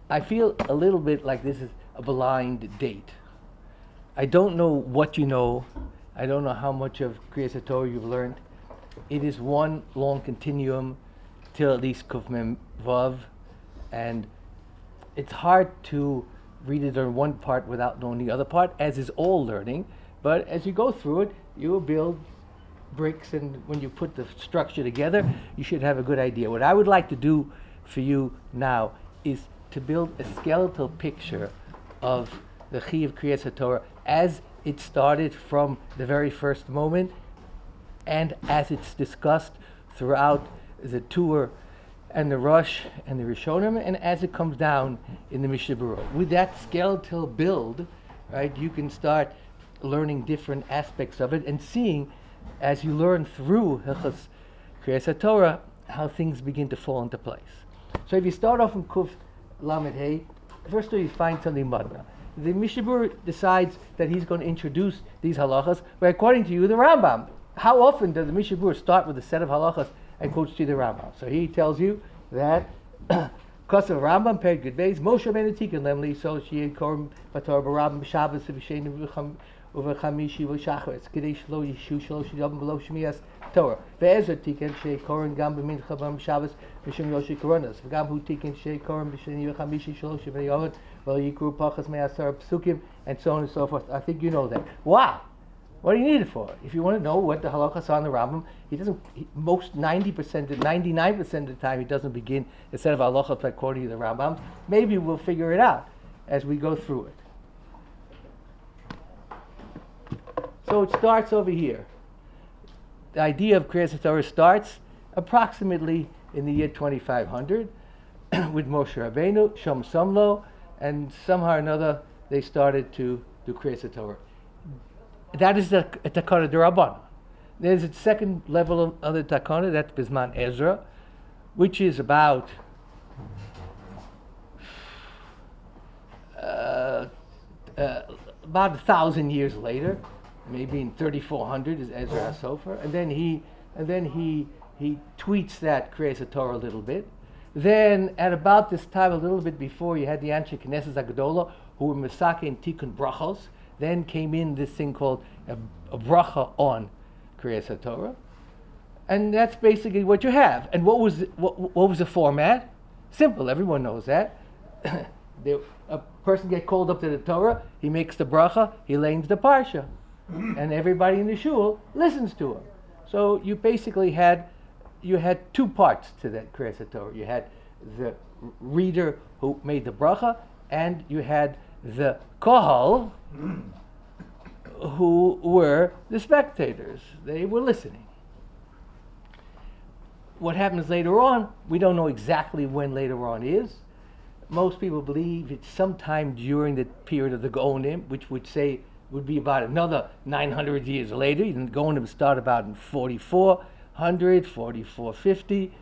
I feel a little bit like this is a blind date. I don't know what you know. I don't know how much of Krias HaTorah you've learned. It is one long continuum till at least Kuf Mem Vav, and it's hard to read it on one part without knowing the other part, as is all learning. But as you go through it, you will build bricks, and when you put the structure together, you should have a good idea. What I would like to do for you now is to build a skeletal picture of the Chiyuv Krias HaTorah as it started from the very first moment, and as it's discussed throughout the tour and the Rosh and the Rishonim, and as it comes down in the Mishnah Berurah. With that skeletal build, right, you can start learning different aspects of it and seeing, as you learn through Hilchos Krias HaTorah, how things begin to fall into place. So if you start off in Kuf Lamed Hey, first of all you find something Madna. The Mishnah Berurah decides that he's going to introduce these halachas, but according to you, the Rambam. How often does the Mishnah Berurah start with a set of halachas and quotes to the Rambam? So he tells you that because of Rambam, Perek Yud Beis, Moshe Rabbeinu Tikkun Lemli, so she Korim Bator Barabim B'Shabbos V'Sheinu V'Chamishi V'Shachris Kidei Shlo Yishu Shlosh Yom Below Shmiyas Torah Ve'Ezra Tikkun Shei Korim Gam B'Mincha B'Shabbos V'Shem Yoshi Koronas V'Gam Hu Tikkun Shei Korim B'Sheni V'Chamishi Shlosh V'Yavad V'Yikru Pachas Me'asar Psukim, and so on and so forth. I think you know that. Wow! What do you need it for? If you want to know what the halachas are on the Rambam, he doesn't. Most 90%, 99% of the time, he doesn't begin a set of halachas according to the Rambam. Maybe we'll figure it out as we go through it. So it starts over here. The idea of Krias HaTorah starts approximately in the year 2500 with Moshe Rabbeinu, Shom Somlo, and somehow or another they started to do Krias HaTorah. That is the Takana D'Rabbanan. There's a second level of the Takana, that's Bisman Ezra, which is about 1,000 years later, maybe in 3400 is Ezra HaSofer, and then he tweets that Krias HaTorah a little bit. Then at about this time, a little bit before, you had the Anshe Knesset Hagdola, who were Mesake and Tikkun Brachos. Then came in this thing called a bracha on Krias HaTorah, and that's basically what you have. And what was the format? Simple. Everyone knows that. A person gets called up to the Torah. He makes the bracha. He lanes the parsha, and everybody in the shul listens to him. So you basically had two parts to that Krias HaTorah. You had the reader who made the bracha, and you had the kohal, who were the spectators. They were listening. What happens later on, we don't know exactly when later on is. Most people believe it's sometime during the period of the Gaonim, which would be about another 900 years later. The Gaonim start about in 4400, 4450.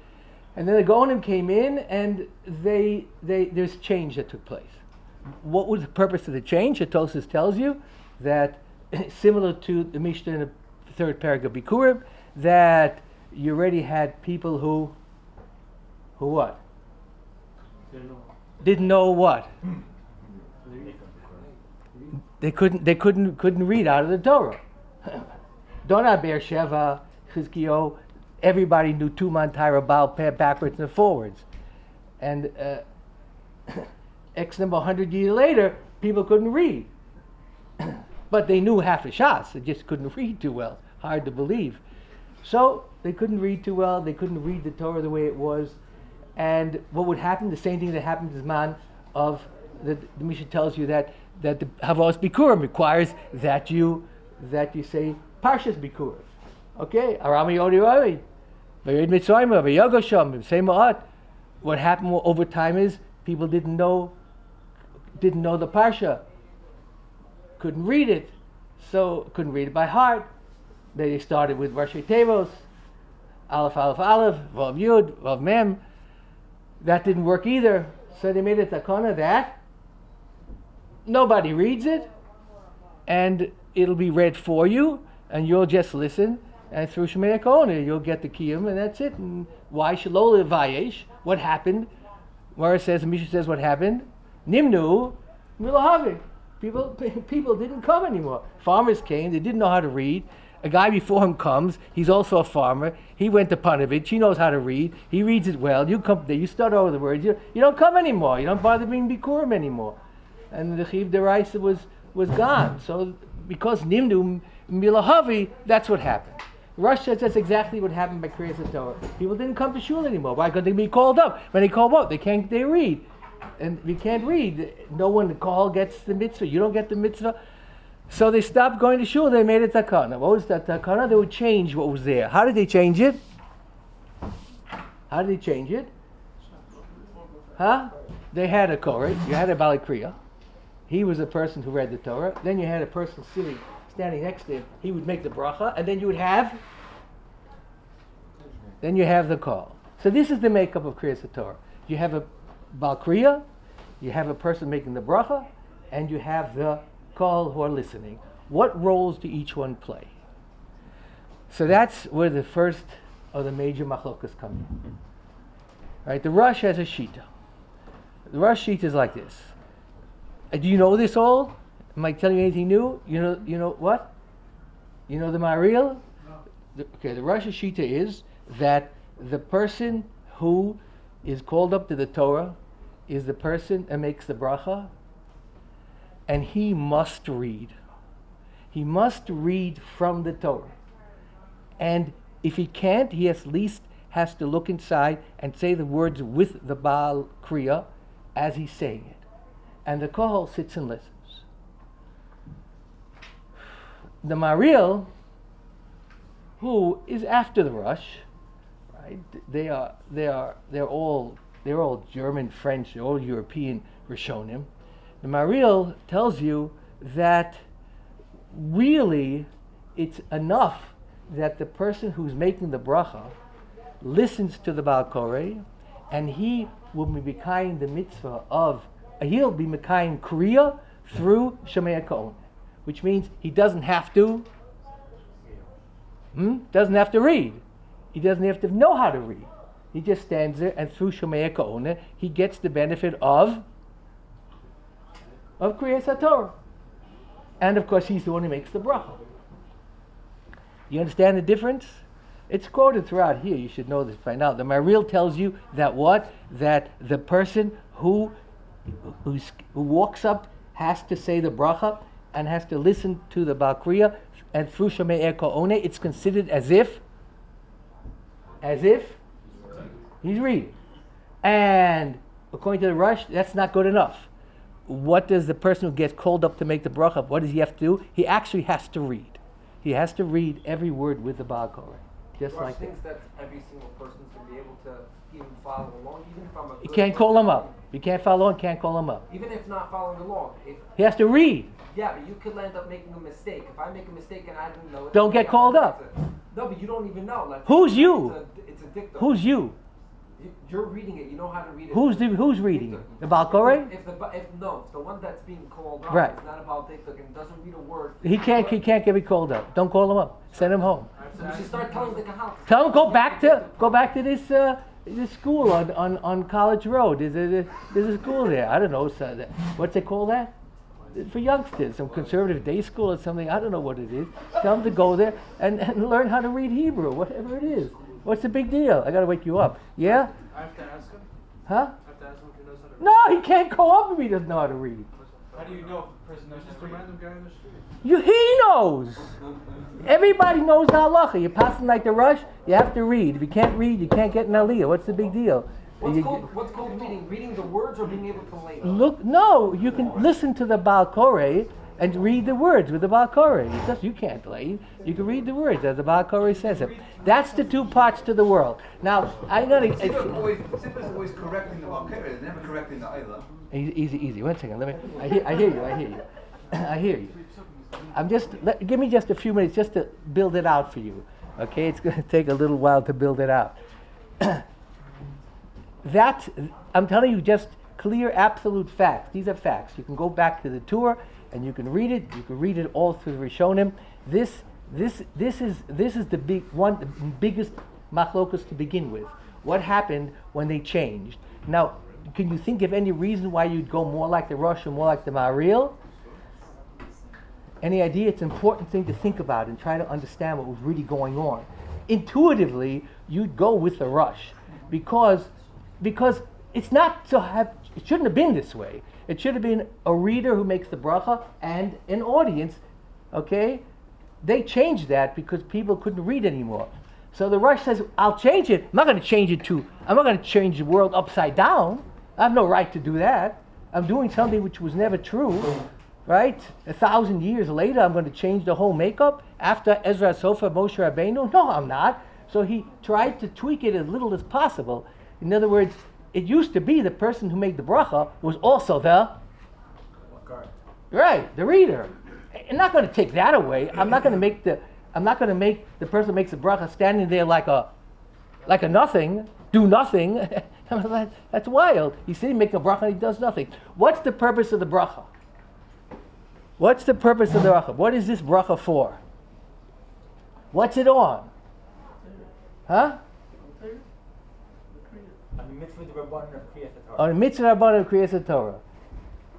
And then the Gaonim came in, and there's change that took place. What was the purpose of the change? Tosfos tells you that, similar to the Mishnah in the third paragraph of Bikurim, that you already had people who what? Didn't know what? They couldn't read out of the Torah. Dona Beersheva, Chizkiyo, everybody knew Tuman Tyra Baal Peh backwards and forwards, and X number 100 years later, people couldn't read. But they knew half a shas, they just couldn't read too well. Hard to believe. So they couldn't read too well, they couldn't read the Torah the way it was. And what would happen? The same thing that happened to the man of the Mishnah tells you that the Havos Bikurim requires that you say Parshas Bikurim. Okay? Arami Yodi Ravi. Vayed Mitzrayim, Vayagosham, same Ma'at. What happened over time is people didn't know the Parsha, couldn't read it, so couldn't read it by heart. They started with Rashi Tevos, Aleph, Aleph, Aleph, Vav Yud, Vav Mem. That didn't work either, so they made a takana that nobody reads it, and it'll be read for you, and you'll just listen, and through Shemei Kona you'll get the Kiyum, and that's it. And why Shalol Vayesh? What happened? Mara says, Misha says, what happened? Nimnu milahavi. People didn't come anymore. Farmers came. They didn't know how to read. A guy before him comes. He's also a farmer. He went to Panovich. He knows how to read. He reads it well. You come there. You start over the words. You don't come anymore. You don't bother being bikurim anymore. And the chiv deraisa was gone. So because Nimnu milahavi, that's what happened. Rush says that's exactly what happened by Krias HaTorah. People didn't come to Shul anymore. Why? Because they be called up. When they call up, they read. And if you can't read, no one to call gets the mitzvah. You don't get the mitzvah. So they stopped going to Shul. They made a takana. What was that takana? They would change what was there. How did they change it? Huh? They had a korah. You had a balakriya. He was a person who read the Torah. Then you had a person standing next to him. He would make the bracha. And then you have the call. So this is the makeup of Krias HaTorah. You have a Bal Kriya, you have a person making the bracha, and you have the call who are listening. What roles do each one play? So that's where the first of the major machlokas come in. Right? The Rosh has a shita. The Rosh shita is like this. Do you know this all? Am I telling you anything new? You know what? You know the Maril? No. The Rosh shita is that the person who is called up to the Torah is the person that makes the bracha, and he must read. He must read from the Torah. And if he can't, he at least has to look inside and say the words with the Baal Kriya as he's saying it. And the Kohol sits and listens. The Maril, who is after the Rosh, right? They're all German, French, they're all European Rishonim. The Maril tells you that really it's enough that the person who's making the bracha listens to the Baal Koreh, and he will be mekayim the mitzvah of, he'll be mekayim Kriya through Shemei Ka'on, which means he doesn't have to read. He doesn't have to know how to read. He just stands there, and through Shomei Ka'oneh, he gets the benefit of Krias HaTorah. And of course, he's the one who makes the bracha. You understand the difference? It's quoted throughout here. You should know this by now. The Maril tells you that what? That the person who walks up has to say the bracha and has to listen to the Bal Kriya, and through Shomei Ka'oneh, it's considered as if he's reading. And according to the Rosh, that's not good enough. What does the person who gets called up to make the bracha, what does he have to do? He actually has to read. He has to read every word with the Baal Koreh. Just Rosh like thinks that every single person's going to be able to even follow along, even if I'm a... You can't call him up. You can't follow along, can't call him up. Even if not following along. He has to read. Yeah, but you could end up making a mistake. If I make a mistake and I didn't know it... Don't get called up. No, but you don't even know. Like, Who's you? It's a dictum. Who's you? You're reading it. You know how to read it. Who's reading it? The Baal Koreh? If the one that's being called up right. is not about dictum and doesn't read a word... He can't get called up. Don't call him up. Send him home. So we should start telling the Kahal. Tell him go back to this school on College Road. There's a school there. I don't know. What's they call that? For youngsters, some conservative day school or something. I don't know what it is. Tell them to go there and learn how to read Hebrew, whatever it is. What's the big deal? I got to wake you up. Yeah? I have to ask him? Huh? I have to ask him if he knows how to read. No, he can't go up if he doesn't know how to read. How do you know if the person knows Just how a to read? random guy in the street. He knows. Everybody knows the halacha. You're passing like the Rosh, you have to read. If you can't read, you can't get an aliyah. What's the big deal? What's called reading? Reading the words or being able to label? Look, no, you can listen to the Baal Koreh and read the words with the Baal Koreh. You can't lay. You can read the words as the Baal Koreh says it. That's the two parts to the world. Now, I gotta... Simba's always correcting the Valkyrie, never correcting the Adler. Easy. 1 second. I hear you. Give me just a few minutes just to build it out for you. Okay, it's going to take a little while to build it out. That, I'm telling you, just clear, absolute facts. These are facts. You can go back to the Torah and you can read it. You can read it all through the Rishonim. This is the biggest machlokus to begin with. What happened when they changed? Now, can you think of any reason why you'd go more like the Rosh or more like the Ma'aril? Any idea? It's an important thing to think about and try to understand what was really going on. Intuitively, you'd go with the Rosh because it's not to have. It shouldn't have been this way. It should have been a reader who makes the bracha and an audience. Okay, they changed that because people couldn't read anymore. So the Rosh says, "I'll change it. I'm not going to change it to. I'm not going to change the world upside down. I have no right to do that. I'm doing something which was never true." Right? 1,000 years later, I'm going to change the whole makeup after Ezra, Sofer, Moshe Rabbeinu? No, I'm not. So he tried to tweak it as little as possible. In other words, it used to be the person who made the bracha was also the reader. I'm not going to take that away. I'm not going to make the person who makes the bracha standing there like a nothing, do nothing. That's wild. He's sitting making a bracha and he does nothing. What's the purpose of the bracha? What's the purpose of the bracha? What is this bracha for? What's it on? Huh? On the mitzvah rabbanan of Krias HaTorah. On the mitzvah rabbanan of Krias HaTorah.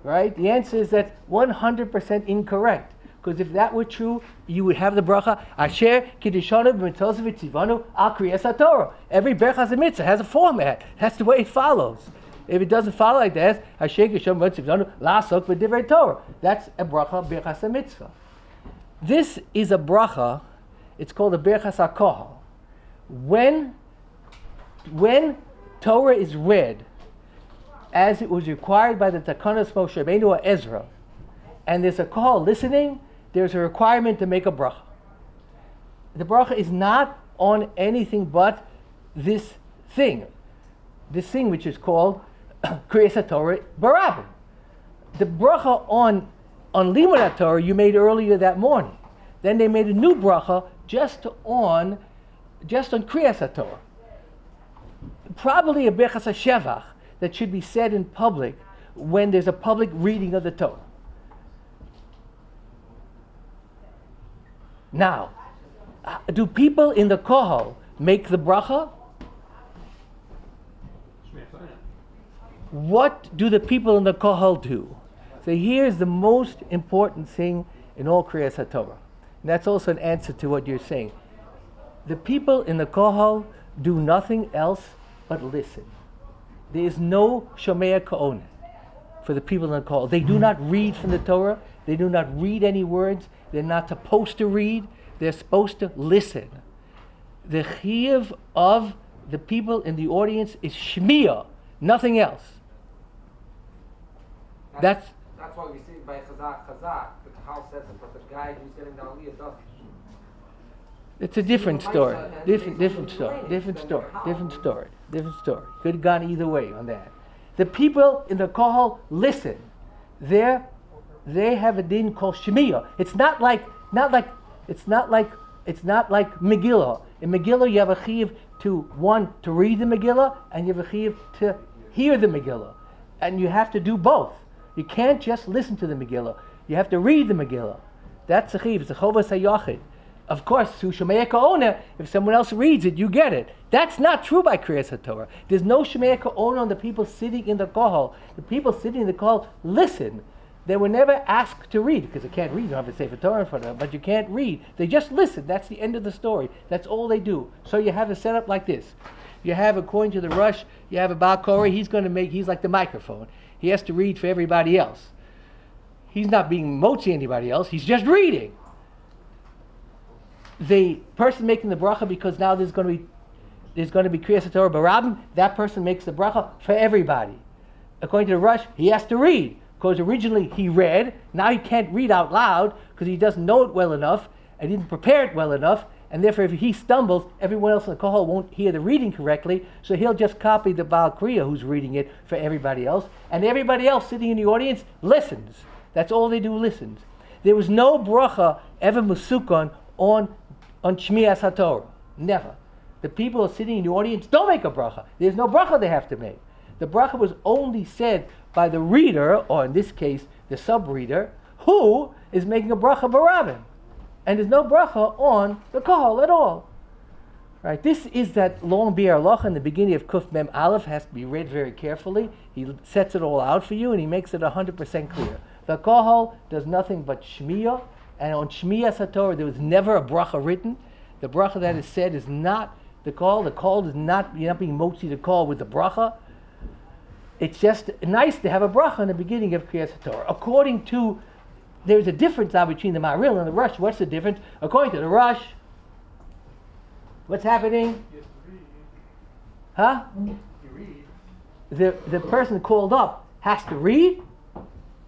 Right? The answer is that's 100% incorrect. Because if that were true, you would have the bracha Asher Kiddishanu b'mitzvos v'tzivanu al Krias HaTorah. Every berachas a mitzvah has a format. That's the way it follows. If it doesn't follow like that, Hashem Kishon B'Tzivanu La'asok B'Divrei Torah. That's a bracha Birchas HaMitzvah. This is a bracha. It's called a Birchas HaKohel. When Torah is read, as it was required by the Takanas Moshe Rabbeinu or Ezra, and there's a kohel listening, there's a requirement to make a bracha. The bracha is not on anything but this thing which is called Krias HaTorah Barabim. The bracha on Limud HaTorah you made earlier that morning. Then they made a new bracha just on Krias HaTorah. Probably a Birchas HaShevach that should be said in public when there's a public reading of the Torah. Now, do people in the kohel make the bracha? What do the people in the kohel do? So here's the most important thing in all Krias HaTorah. And that's also an answer to what you're saying. The people in the kohel do nothing else but listen. There is no shomea ka'oneh for the people in the kohel. They do not read from the Torah. They do not read any words. They're not supposed to read. They're supposed to listen. The chiyuv of the people in the audience is shmiya, nothing else. That's why we see by Chazak, the Kahal says it, but the guy who's getting the Aliyah doesn't. It's a different story. Different story. Could have gone either way on that. The people in the kohel listen. They have a din called shemiya. It's not like Megillah. In Megillah you have a chiyuv to read the Megillah, and you have a chiyuv to hear the Megillah, and you have to do both. You can't just listen to the Megillah. You have to read the Megillah. That's a chiyuv. It's a chovas hayachid. Of course, through Shomea Ka'oneh, if someone else reads it, you get it. That's not true by Krias HaTorah. There's no Shomea Ka'oneh on the people sitting in the kohel. The people sitting in the kohel listen. They were never asked to read, because they can't read. You don't have to say for Torah in front of them, but you can't read. They just listen. That's the end of the story. That's all they do. So you have a setup like this. You have, according to the Rush, you have a Baal Koreh. He's like the microphone. He has to read for everybody else. He's not being motzi anybody else. He's just reading. The person making the bracha, because now there's going to be Krias HaTorah Barabim, that person makes the bracha for everybody. According to the Rush, he has to read, because originally he read. Now he can't read out loud because he doesn't know it well enough and didn't prepare it well enough, and therefore if he stumbles, everyone else in the kohel won't hear the reading correctly, so he'll just copy the Baal Kriya who's reading it for everybody else, and everybody else sitting in the audience listens. That's all they do, listens. There was no bracha ever musukon on Shmias HaTorah. Never. The people sitting in the audience don't make a bracha. There's no bracha they have to make. The bracha was only said by the reader, or in this case, the sub-reader, who is making a bracha barabim. And there's no bracha on the kohel at all. Right, this is that long biur halacha in the beginning of Kuf Mem Aleph, has to be read very carefully. He sets it all out for you and he makes it 100% clear. The Kollel does nothing but shmiyah, and on shmiyah HaTorah there was never a bracha written. The bracha that is said is not the call. The call is not, you're not being motzi the call with the bracha. It's just nice to have a bracha in the beginning of Krias HaTorah. According to, there's a difference now between the Ma'aril and the Rush. What's the difference? According to the Rush, what's happening? Huh? The person called up has to read,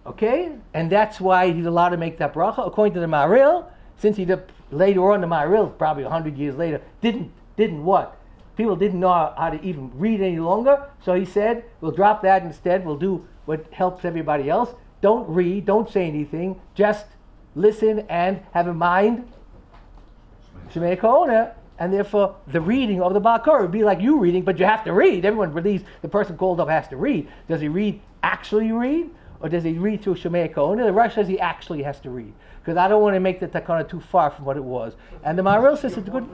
okay? And that's why he's allowed to make that bracha. According to the Ma'aril, since later on the Ma'aril, probably 100 years later, didn't what? People didn't know how to even read any longer, so he said, we'll drop that instead, we'll do what helps everybody else. Don't read, don't say anything, just listen and have in mind Shemei Kohona, and therefore the reading of the Baal Korah would be like you reading, but you have to read. Everyone believes the person called up has to read. Does he actually read? Or does he read through Shemei Kohona? The Rosh says he actually has to read. Because I don't want to make the takana too far from what it was. And the Ma'aril says it's good.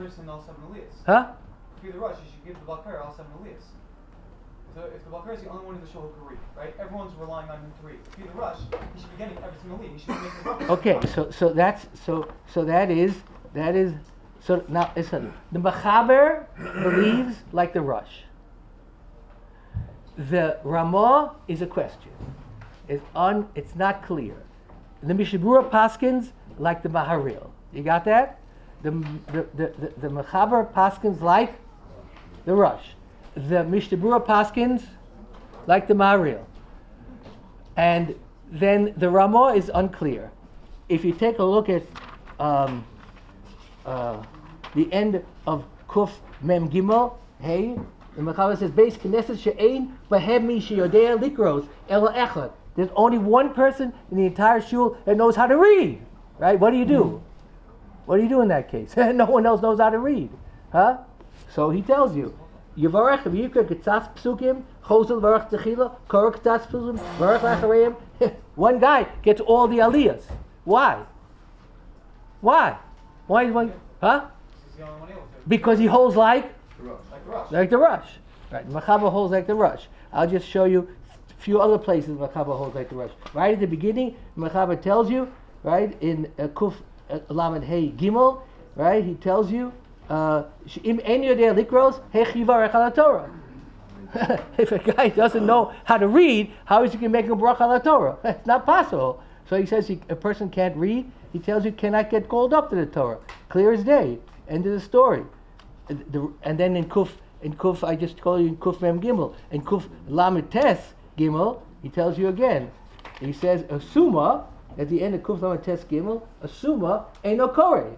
Huh? If you're the Rosh, you should give the Bakar all 7 aliyahs. So if the Bakar is the only one in the Shul who can read, right? Everyone's relying on him to read. If you're the Rosh, you should be getting every single aliyah. You should be making the Bakar. Okay, that is so now listen. The Mechaber believes like the Rosh. The Ramah is a question. It's not clear. The Mishabura Paskins like the Maharil. You got that? The Mechaber Paskins like the Rush. The Mishabura Paskins like the Maharil. And then the Ramah is unclear. If you take a look at the end of Kuf Mem Gimel, hey, the Mechaber says, Bais Knesset she'ein bahem mi sheyodea likros ela echad. There's only one person in the entire shul that knows how to read, right? What do you do? What do you do in that case? No one else knows how to read, huh? So he tells you, Yivarech v'yikra ketzas psukim, chosel varach techila, korah ketzas psukim, varach lachareim. One guy gets all the aliyahs. Why? Why is one? Huh? Because he holds like the Rush. Right? Mechaber holds like the Rush. I'll just show you a few other places Mechaber holds like the Rush. Right at the beginning, Mechaber tells you, right, in Kuf Lamed Hey Gimel, right, he tells you, Im ein yodea likros, hech yivarech al HaTorah. If a guy doesn't know how to read, how is he going to make a bracha al HaTorah? It's not possible. So he says a person can't read. He tells you cannot get called up to the Torah. Clear as day. End of the story. And then in Kuf, I just told you in Kuf Mem Gimel, in Kuf Lamed Tes Gimel, he tells you again. He says a summa at the end of Kuf Lamed Tes Gimel. A summa ain't no koreh.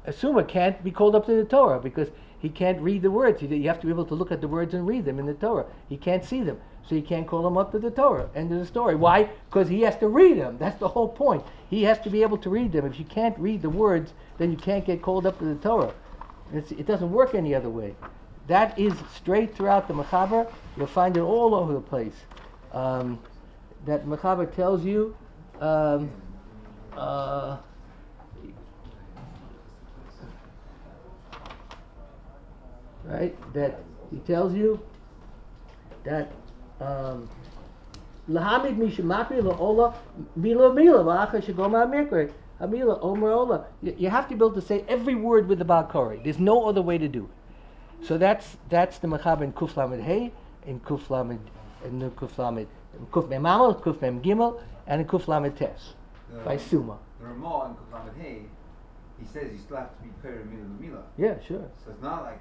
A summa can't be called up to the Torah because he can't read the words. You have to be able to look at the words and read them in the Torah. He can't see them, so he can't call them up to the Torah. End of the story. Why? Because he has to read them. That's the whole point. He has to be able to read them. If you can't read the words, then you can't get called up to the Torah. It doesn't work any other way. That is straight throughout the Mechaber. You'll find it all over the place. That Mechaber tells you, right? That he tells you that Lahamid Mishamapi Laola Mila Mila Vacha Shagoma Mikre. Amila, Omer Ola. You have to be able to say every word with the Baal Korah. There's no other way to do it. So that's the Mechaber in Kuf Lamed Hey, in Kuf Lamed, in Kuf Lamed, Kuf Mem Amal, Kuf Mem Gimel, and in Kuf Lamed Tes by Summa. The Ramah in Kuf Lamed Hey, he says you still have to be Korah Mila. Yeah, sure. So it's not like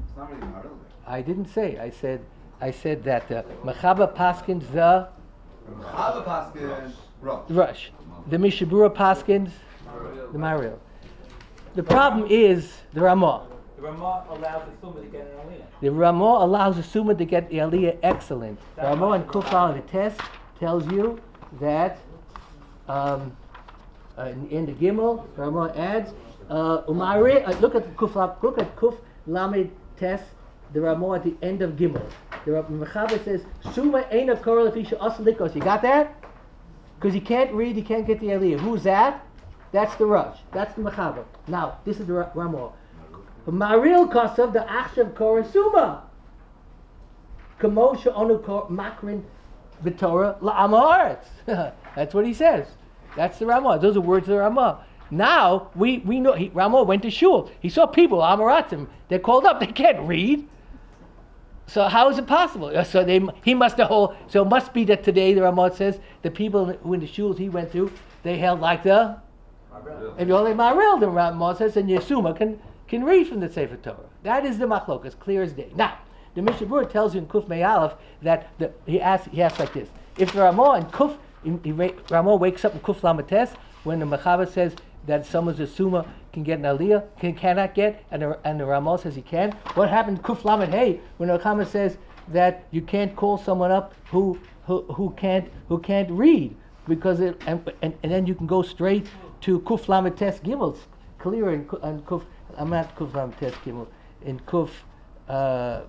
it's not really Maharil. I didn't say. I said that the Mechaber Paskins the Mechaber Paskins Rush. The Mishabura Paskins, the Maharil. The problem is the Ramah. The Ramah allows the Summa to get an aliyah. The Ramah allows the Summa to get the aliyah excellent. The Ramah in Kuf Lamed Tes tells you that in the Gimel, the Ramah adds look at Kuf Lamed Tes, the Ramah at the end of Gimel. The Mechaber says Summa eina korah lefi she'asa likros. You got that? Because he can't read, he can't get the aliyah. Who's that? That's the Rush. That's the Mechaber. Now, this is the Ramah. Maril Kosav the Achshav Korasuma. Kamosha Onu Makrin V'Torah La'am Haaretz. That's what he says. That's the Ramah. Those are words of the Ramah. Now we know Ramah went to Shul. He saw people Amaratim. They're called up. They can't read. So how is it possible? So he must have hold. So it must be that today the Ramah says the people who in the shuls he went to, they held like the. If you only Maril, the Ramah says, and Yesuma can read from the Sefer Torah. That is the machlokas, clear as day. Now the Mishnah Berurah tells you in Kuf Mei Aleph that he asks like this: if the Ramah and Kuf Ramah wakes up in Kuf Lamates when the Mechava says that someone's a suma can get an aliyah, cannot get, and the Ramah says he can. What happened to Kuf Lamed Hey when the Mechava says that you can't call someone up who can't read because and then you can go straight to Kuf Lamed Tes Gimel, clear in Kuf. I'm not Kuf Lamed Tes Gimel in Kuf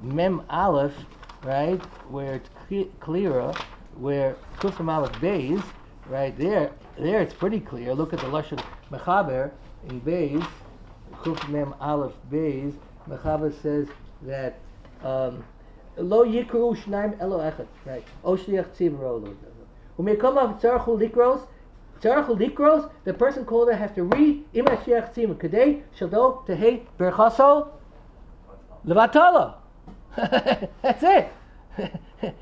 Mem Aleph, right, where it's clearer, where Kuf Mem Aleph Beis, right there it's pretty clear. Look at the Lashon Mechaber in Beis, Kuf Mem Aleph Beis. Mechaber says that Lo Yikru Shnaim Elo Echad, right? O Shliach Tzibur Lo. Umekoma Tzarchu Likros, the person called it has to read Ima Shliach Tzibur Kadei Shaldo Tehei Berchaso Levatala. That's it.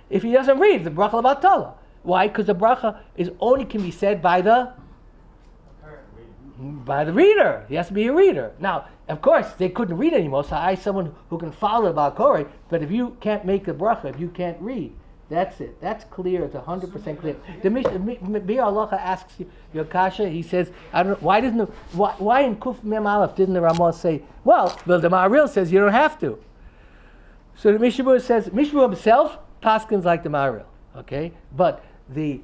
If he doesn't read, the bracha levatala. Why? Because the bracha can be said by the reader. He has to be a reader. Now, of course, they couldn't read anymore, so I someone who can follow the Balkorei. But if you can't make the bracha, if you can't read, that's it. That's clear. It's 100% clear. The Bir Halacha asks your kasha. He says, I don't know, why in Kuf Mem Aleph didn't the Ramah say, well, the Ma'aril says you don't have to. So the Mishnah Berurah says, Mishnah Berurah himself paskins like the Ma'aril, okay? But he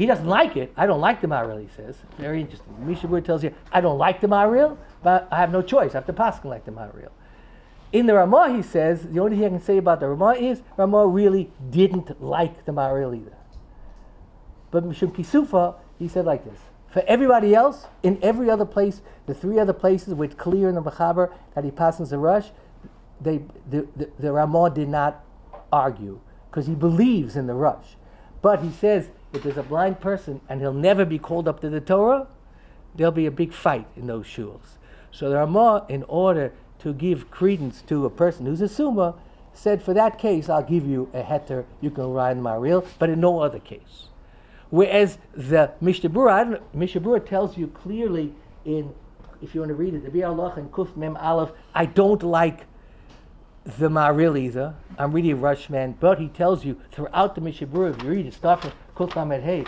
doesn't like it. I don't like the Ma'aril, he says. Very interesting. Mishnah Berurah tells you, I don't like the Ma'aril, but I have no choice. I have to paskin like the Ma'aril. In the Ramah, he says, the only thing I can say about the Ramah is, Ramah really didn't like the Ma'aril either. But Mishum Kisufa, he said like this. For everybody else, in every other place, the three other places where it's clear in the Mechaber that he passes the rush, the Ramah did not argue because he believes in the rush. But he says if there's a blind person and he'll never be called up to the Torah, there'll be a big fight in those shuls. So the Ramah, in order to give credence to a person who's a summa, said for that case I'll give you a heter, you can ride Maril, but in no other case. Whereas the Mishnah Berurah tells you clearly in, if you want to read it, the Bir Halacha and Kuf Mem Aleph, I don't like the Ma'aril either. I'm really a Rushman, but he tells you throughout the Mishnah Berurah, if you read it, start from Kuf Lamed Hey,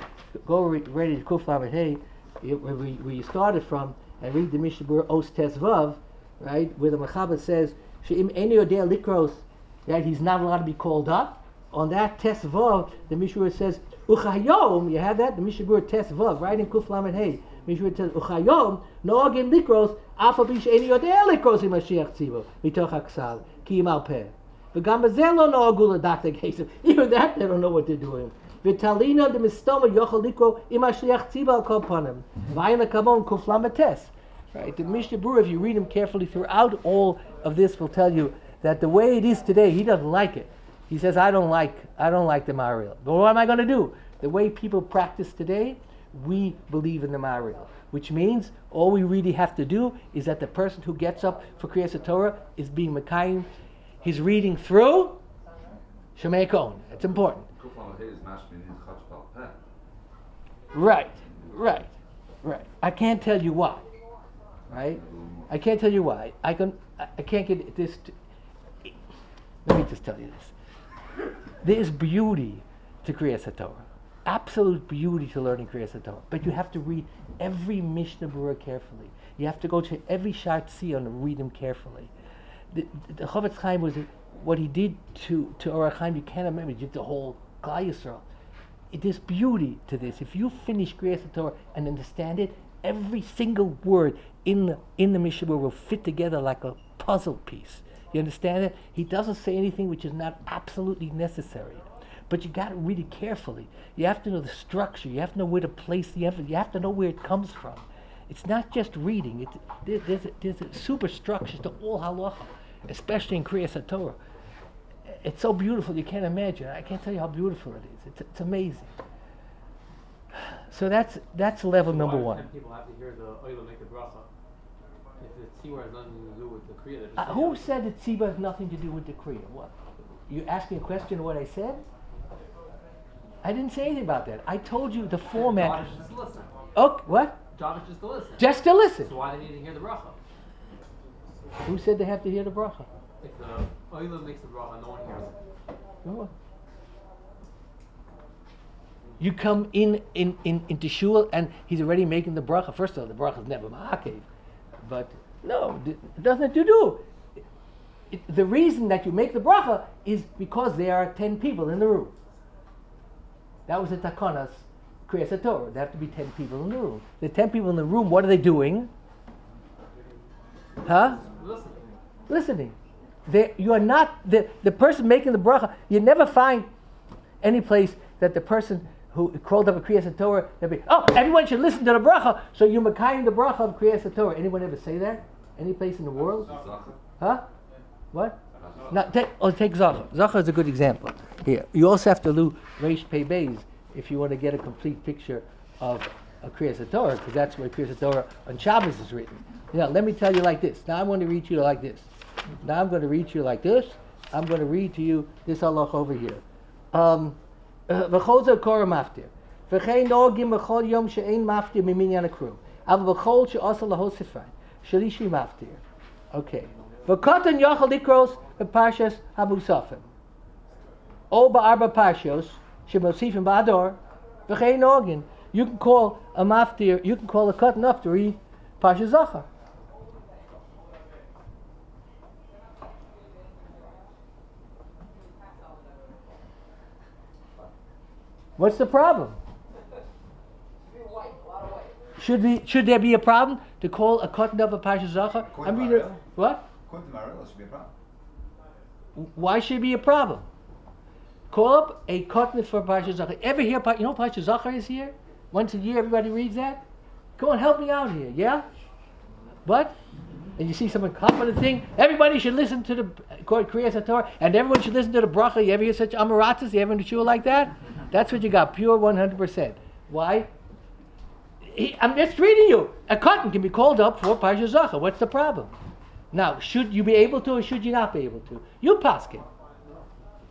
go read it Kuf Lamed Hey, where you started from, and read the Mishnah Berurah Os Tes Vav, right, where the Mechaber says, She'im eni yodea likros, that he's not allowed to be called up. On that Tes Vav, the Mishnah Berurah says, Uchayom, you have that? The Mishnah Berurah Tes Vav, right in Kuf Lamed Hey. Mishnah Berurah says, Uchayom, noagim likros, afa bish eni yodea likros im Mashiach Tzivo, mitoch haksal. Even that they don't know what they're doing. Vitalina the mistoma yochel likro imashliach tziva al kol panim. Vayna kamon kuflamates. Right. The Mishnah Berurah, if you read him carefully throughout all of this, will tell you that the way it is today, he doesn't like it. He says, I don't like the Ma'aril. But what am I going to do? The way people practice today, we believe in the Ma'aril. Which means all we really have to do is that the person who gets up for Krias HaTorah is being Mekayim. He's reading through Shemei Kohen. It's important. Right. I can't tell you why. Right? I can't tell you why. I can't get this. Let me just tell you this. There's beauty to Krias HaTorah. Absolute beauty to learning Krias HaTorah. But you have to read every Mishnah Berurah carefully. You have to go to every Shar Tzion and read them carefully. The Chofetz Chaim was what he did to Ohr Chaim. You can't remember. He did the whole Klal Yisrael. There's beauty to this. If you finish Krias HaTorah and understand it, every single word in the Mishnah Berurah will fit together like a puzzle piece. You understand it? He doesn't say anything which is not absolutely necessary. But you got to read it carefully. You have to know the structure. You have to know where to place the emphasis. You have to know where it comes from. It's not just reading. There's a superstructure to all halacha, especially in Krias HaTorah. It's so beautiful you can't imagine. I can't tell you how beautiful it is. It's amazing. So that's level number Why one. do people have to hear the oil make a bracha? If the tzibur has nothing to do with the kriya, Who said that tzibah has nothing to do with the kriya? What? You asked me a question of what I said? I didn't say anything about that. I told you the format. Job is just to listen. Oh, what? Job is just to listen. Just to listen. So why do they need to hear the bracha? Who said they have to hear the bracha? If the oil makes the bracha, no one hears it. No. You come into Shul and he's already making the bracha. First of all, the bracha is never ma'akev. But no, it doesn't have to do. The reason that you make the bracha is because there are 10 people in the room. That was the takonas Krias HaTorah. There have to be 10 people in the room. The 10 people in the room, what are they doing? Huh? Listening. You are not the person making the bracha. You never find any place that the person who crawled up a Krias HaTorah, they'll be, everyone should listen to the bracha, so you're makayim the bracha of Krias HaTorah. Anyone ever say that? Any place in the world? Huh? What? Take Zachar. Zachar is a good example. Here, you also have to do Reish Pei Beis if you want to get a complete picture of a Krias HaTorah, because that's where Krias HaTorah on Shabbos is written. Let me tell you like this. Now I'm going to read to you like this. Now I'm going to read to you like this. I'm going to read to you this halach over here. V'chol zeh korah maftir. V'chein nogim b'chol yom she'ein maftir miminyan akru. Aval b'chol she'asa lahosifai. Shalishi maftir. Okay. V'katan yachal likros b'parshas habusafim. O ba'arba parshos she'mosifim ba'ador. V'chein nogin. You can call a maftir, you can call a katan up to read Parshas Zachar. What's the problem? Should there be a problem to call a cotton of a Parshas Zachar? What? Should be a problem. Why should it be a problem? Call up a cotton for Parshas Zachar. Ever hear? You know Parshas Zachar is here? Once a year, everybody reads that. Come on, help me out here. Yeah. What? And you see someone come on the thing. Everybody should listen to the Krias HaTorah, and everyone should listen to the bracha. You ever hear such amaratas? You ever in the shul like that? That's what you got, pure 100%. Why? I'm just reading you. A cotton can be called up for Parshas Zachar. What's the problem? Now, should you be able to or should you not be able to? You paskin.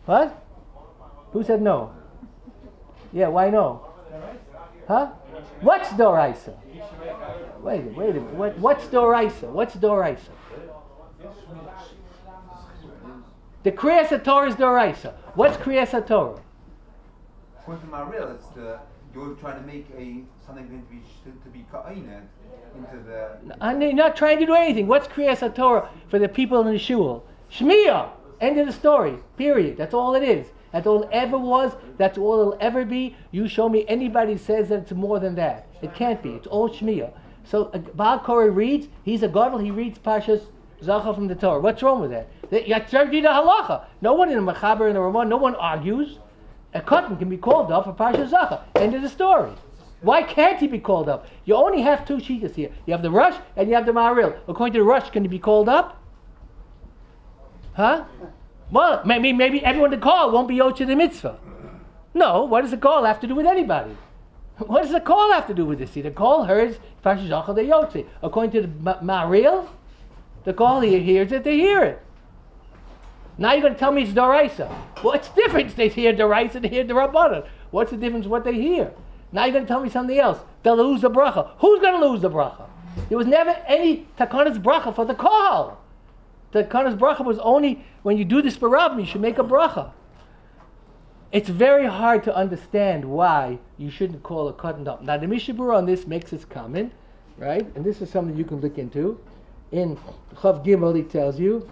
What? Who said no? Yeah, why no? Huh? What's Doraisa? Wait a minute. What's Doraisa? What's Doraisa? The Krias HaTorah is Doraisa. What's Krias HaTorah? According to my real, you're trying to make something to be ka'ina into the. I'm not trying to do anything. What's Krias HaTorah for the people in the shul? Shmiya. End of the story. Period. That's all it is. That's all it ever was. That's all it'll ever be. You show me anybody says that it's more than that. It can't be. It's all Shmiya. So Baal Korah reads. He's a gadol. He reads Parshas Zachar from the Torah. What's wrong with that? You have to read the halacha. No one in the Mechaber and the Ramah. No one argues. A cotton can be called up for Parshas Zachar. End of the story. Why can't he be called up? You only have two shitas here. You have the Rush and you have the Ma'aril. According to the Rush, can he be called up? Huh? Well, maybe everyone to call won't be Yoche the mitzvah. No, what does the call have to do with anybody? What does the call have to do with this? See, the call hears Parshas Zachar the Yoche. According to the Ma'aril, the call he hears it, they hear it. Now you're going to tell me it's Doraisa. What's the difference? They hear Doraisa, they hear the Rabbanan. What's the difference what they hear? Now you're going to tell me something else. They'll lose the bracha. Who's going to lose the bracha? There was never any Takanas bracha for the call. The Takanas bracha was only when you do this barab, you should make a bracha. It's very hard to understand why you shouldn't call a cotton up. Now the Mishabur on this makes its comment, right? And this is something you can look into. In Chav Gimel, he tells you,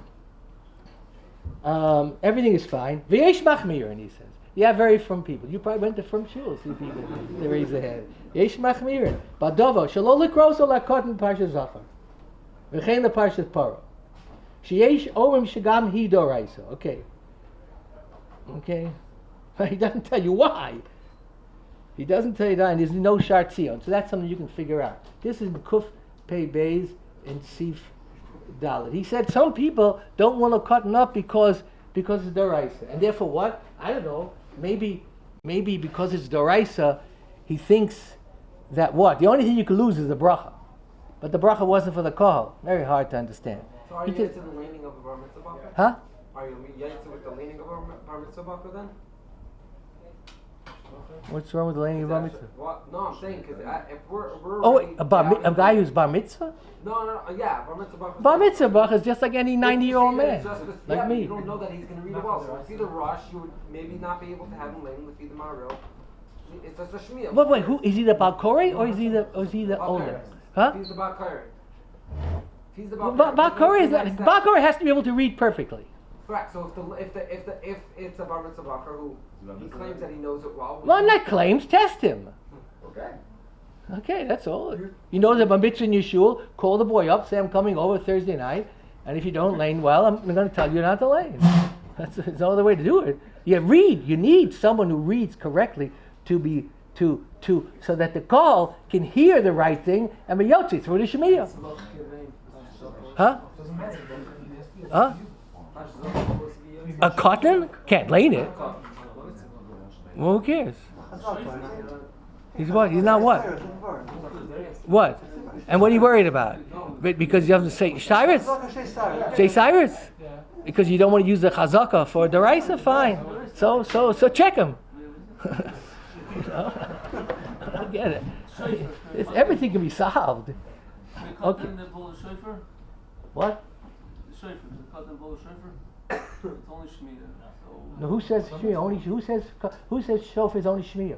everything is fine. V'yesh machmir, and he says, yeah, very from people. You probably went to from Shul, see people they raise their head. Yesh machmir, badova shelo likros ol hakotin Parshas Zachar, v'chein the Parshas Paro. Sheyesh orim shegam hi doraisa. Okay. He doesn't tell you why. He doesn't tell you that, and there's no shart tzion. So that's something you can figure out. This is Kuf Pei Beis and Sif Dalet. He said some people don't want to cotton up because it's Doraisa. And therefore what? I don't know. Maybe because it's Doraisa, he thinks that what? The only thing you could lose is the bracha. But the bracha wasn't for the Kollel. Very hard to understand. So are you into the leaning of a bar mitzvah bacher? Huh? Are you into with the leaning of a bar mitzvah bacher then? What's wrong with the leaning of bar mitzvah? What? No, I'm saying because if we're Oh, already a guy who's bar mitzvah? No, yeah, bar mitzvah bacher. Bar mitzvah bacher is just like any 90-year-old man, like yeah, me. You don't know that he's going to read it well. So if it's either rush, you would maybe not be able to have him leaning with the maril. It's just a shmiel. But wait, who is he? The Balkori or is he the owner? Huh? He's the Balkori. He's the Balkori has to be able to read perfectly. Correct. So if it's a bar mitzvah bacher who he claims that he knows it well. Well, not claims. Test him. Okay. Okay, that's all. You know the bar mitzvah in your shul. Call the boy up. Say I'm coming over Thursday night, and if you don't lane well, I'm going to tell you not to lane. That's no other way to do it. You read. You need someone who reads correctly so that the call can hear the right thing and be yotzi through the shemiyah. Huh? Huh? A cotton can't lane it. Well, who cares? He's what? He's not what? What? And what are you worried about? Because you have to say Cyrus? Say Cyrus? Because you don't want to use the chazaka for the raisa? Fine. So check him. I don't get it. Everything can be solved. Okay. What? It's only shmiyah. No, who says shmiyah? Only who says shofar is only shmiyah?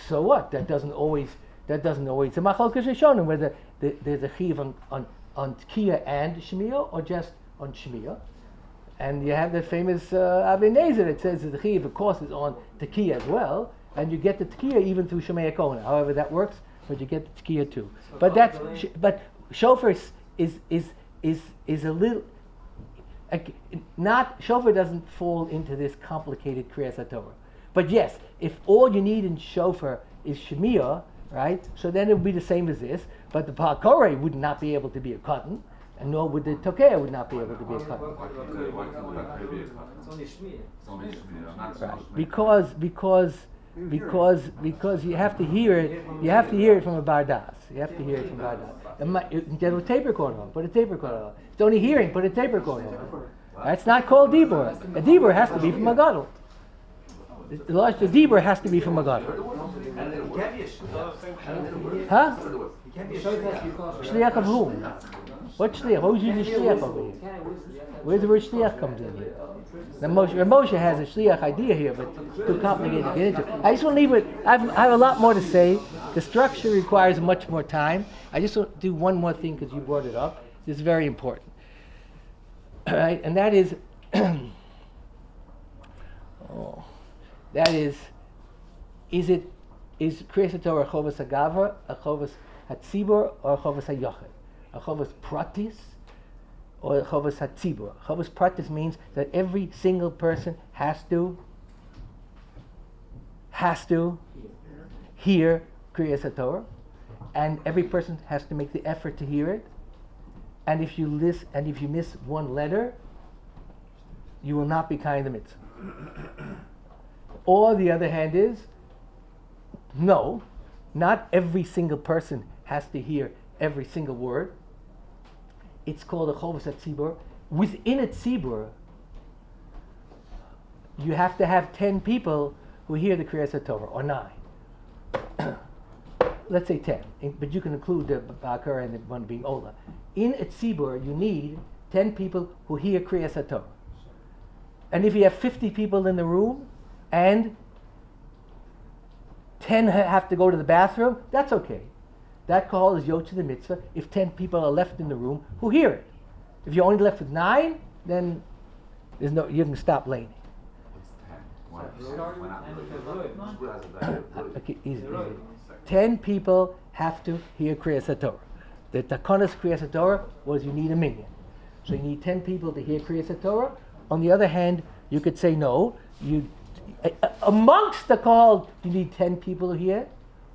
So what? That doesn't always. The machlokes rishonim whether there's a chiv on tkiya and shmiyah or just on shmiyah. And you have the famous Avineza that says that the chiv, of course, is on tkiya as well, and you get the tkiya even through shemaya kona. However that works, but you get the tkiya too. So but shofar is a little not shofar doesn't fall into this complicated Krias HaTorah. But yes, if all you need in shofar is shemiyah, right? So then it would be the same as this. But the palkore would not be able to be a cotton, and nor would the tokeh would not be able to be a cotton. It's only shmiyah. Because you have to hear it. You have to hear it from a bardas. You have to hear it from bardas. Get a tape recorder on. Put a tape recorder on. It's only hearing. Put a tape recorder on. That's not called dibur. A dibur has to be from a gadol. The dibur has to be from a gadol. Huh? Shliach of whom? What shliach? Who's using shliach over here? Where's the word shliach comes in here? The Moshe has a shliach idea here, but it's too complicated to get into. I just want to leave it. I have a lot more to say. The structure requires much more time. I just want to do one more thing because you brought it up. It's very important. All right, and that is, is Krias HaTorah a chovas hagavra, a chovas hatzibur, or a chovas hayachid? A chovas pratis, or a chovas hatzibur? Chovas pratis means that every single person has to hear Krias HaTorah, and every person has to make the effort to hear it. And if you miss one letter, you will not be kind the mitzvah. Or the other hand is, no, not every single person has to hear every single word. It's called a chovas hatzibur. Within a tzibur, you have to have 10 people who hear the Krias HaTorah, or 9. Let's say 10, but you can include the Bakar and the one being Ola. In a tzibur, you need 10 people who hear Krias HaTorah. And if you have 50 people in the room, and 10 have to go to the bathroom, that's okay. That call is yotze the mitzvah if 10 people are left in the room who hear it. If you're only left with 9, then you can stop laning. Okay, easy. 10 people have to hear Krias HaTorah. The takonas Krias HaTorah was you need a minyan. So you need 10 people to hear Krias HaTorah. On the other hand, you could say no. Amongst the call, do you need 10 people to hear?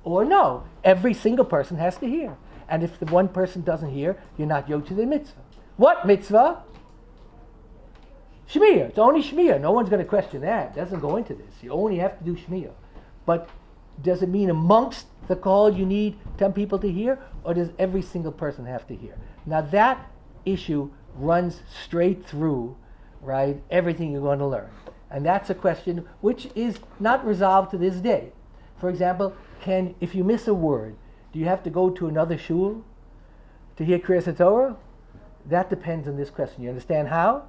Or no, every single person has to hear. And if the one person doesn't hear, you're not yoked to the mitzvah. What mitzvah? Shmiya. It's only Shmiya. No one's going to question that. It doesn't go into this. You only have to do Shmiya. But does it mean amongst the call you need 10 people to hear? Or does every single person have to hear? Now that issue runs straight through, right, everything you're going to learn. And that's a question which is not resolved to this day. For example, if you miss a word, do you have to go to another shul to hear Krias HaTorah? That depends on this question. You understand how?